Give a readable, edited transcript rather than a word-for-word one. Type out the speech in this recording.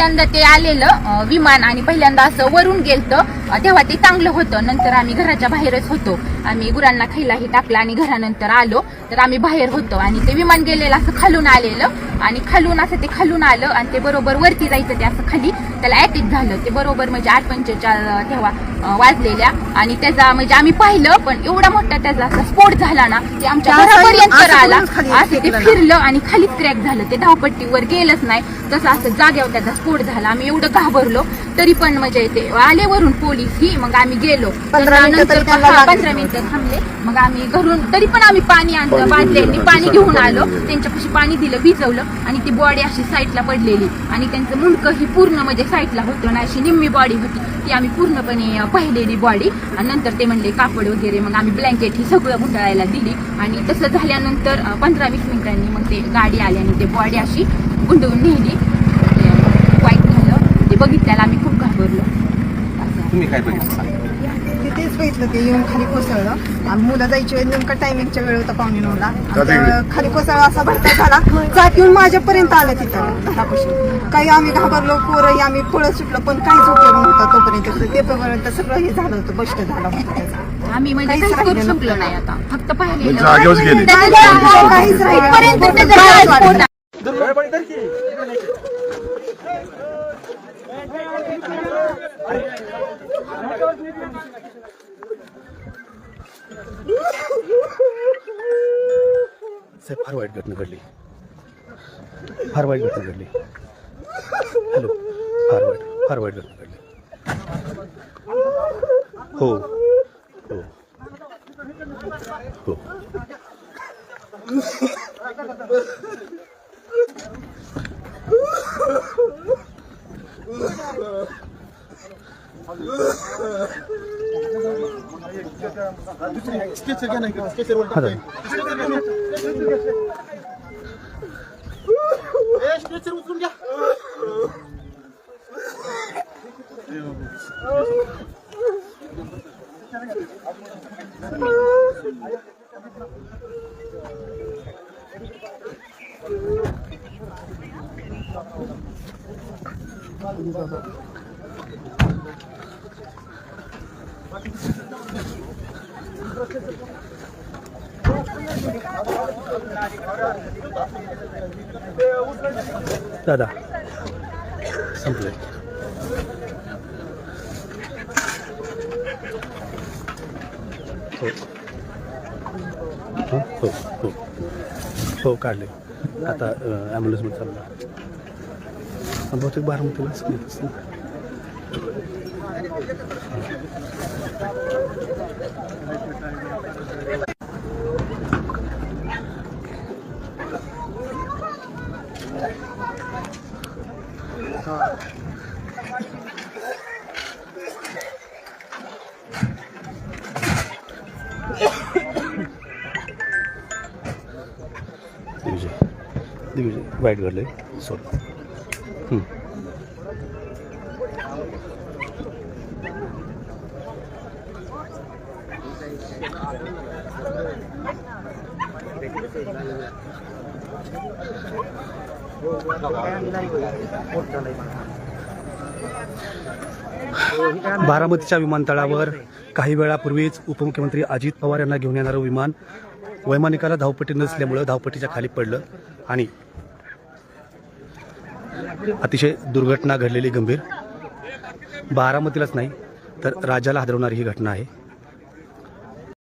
पहिल्यांदा ते आलेलं विमान आणि पहिल्यांदा असं वरून गेलतं, तेव्हा ते चांगलं होतं. नंतर आम्ही घराच्या बाहेरच होतो. आम्ही गुरांना खायलाही टाकलं आणि घरानंतर आलो तर आम्ही बाहेर होतो आणि ते विमान गेलेलं असं खालून आलेलं आणि खालून असं ते खालून आलं आणि ते बरोबर वरती जायचं ते असं खाली त्याला अटॅक झालं. ते बरोबर म्हणजे 8:45 तेव्हा वाजलेल्या आणि त्याचा म्हणजे आम्ही पाहिलं पण एवढा मोठा त्याचा असा स्फोट झाला ना ते आमच्या घरापर्यंत आला. असं ते फिरलं आणि खाली क्रॅक झालं. ते धावपट्टीवर गेलंच नाही, तसं असं जाग्यावर त्याचा स्फोट झाला. आम्ही एवढं घाबरलो तरी पण म्हणजे ते आले वरून पोलीस ही, मग आम्ही गेलो. 15 मिनिटं थांबले. मग आम्ही घरून तरी पण आम्ही पाणी आणलं, बादल्यांनी पाणी घेऊन आलो. त्यांच्यापाशी पाणी दिलं, भिजवलं आणि ती बॉडी अशी साईडला पडलेली आणि त्यांचं मुंडकं ही पूर्ण म्हणजे साईडला होतं ना, अशी निम्मी बॉडी होती ती आम्ही पूर्णपणे पाहिलेली बॉडी. आणि नंतर ते म्हणले कापड वगैरे, मग आम्ही ब्लँकेट ही सगळं गुंडाळायला दिली आणि तसं झाल्यानंतर 15-20 मिनिटांनी मग ते गाडी आली आणि ते बॉडी अशी गुंडवून नेली. वाईट झालं ते बघितल्याला आम्ही खूप घाबरलो. तुम्ही काय बघितलं? तेच बघितलं, ते येऊन खाली कोसळलं. आम्ही मुलं जायची वेळ नेमका टायमिंगच्या वेळ होता 9:45ला. खाली कोसळला असा भरता झाला, चाक येऊन माझ्यापर्यंत आलं तिथं घरापासून. काही आम्ही घाबरलो, पोरही आम्ही पळत सुटलो पण काहीच उपयोग नव्हता. तोपर्यंत तेपर्यंत सगळं हे झालं होतं, बस्ट झालं होतं त्याचा. आम्ही म्हणजे काहीच करू शकलो नाही, आता फक्त पाहिलेलं काहीच राहिलं. साहेब फार वाईट घटना घडली, फार वाईट घटना घडली. हॅलो, फार वाईट घटना घडली. हो हो हो. दादा संपले. हो हो हो हो काढले. आता ॲम्ब्युलन्समध्ये चालला. बहुतेक बारामतीलाच नेत असतील. दिग्विजय वाईट घडले. सोड. बारामतीच्या विमानतळावर काही वेळापूर्वीच उपमुख्यमंत्री अजित पवार यांना घेऊन येणारं विमान वैमानिकाला धावपट्टी नसल्यामुळं धावपट्टीच्या खाली पडलं आणि अतिशय दुर्घटना घडलेली गंभीर. बारामतीलाच नाही तर राज्याला हादरवणारी ही घटना आहे.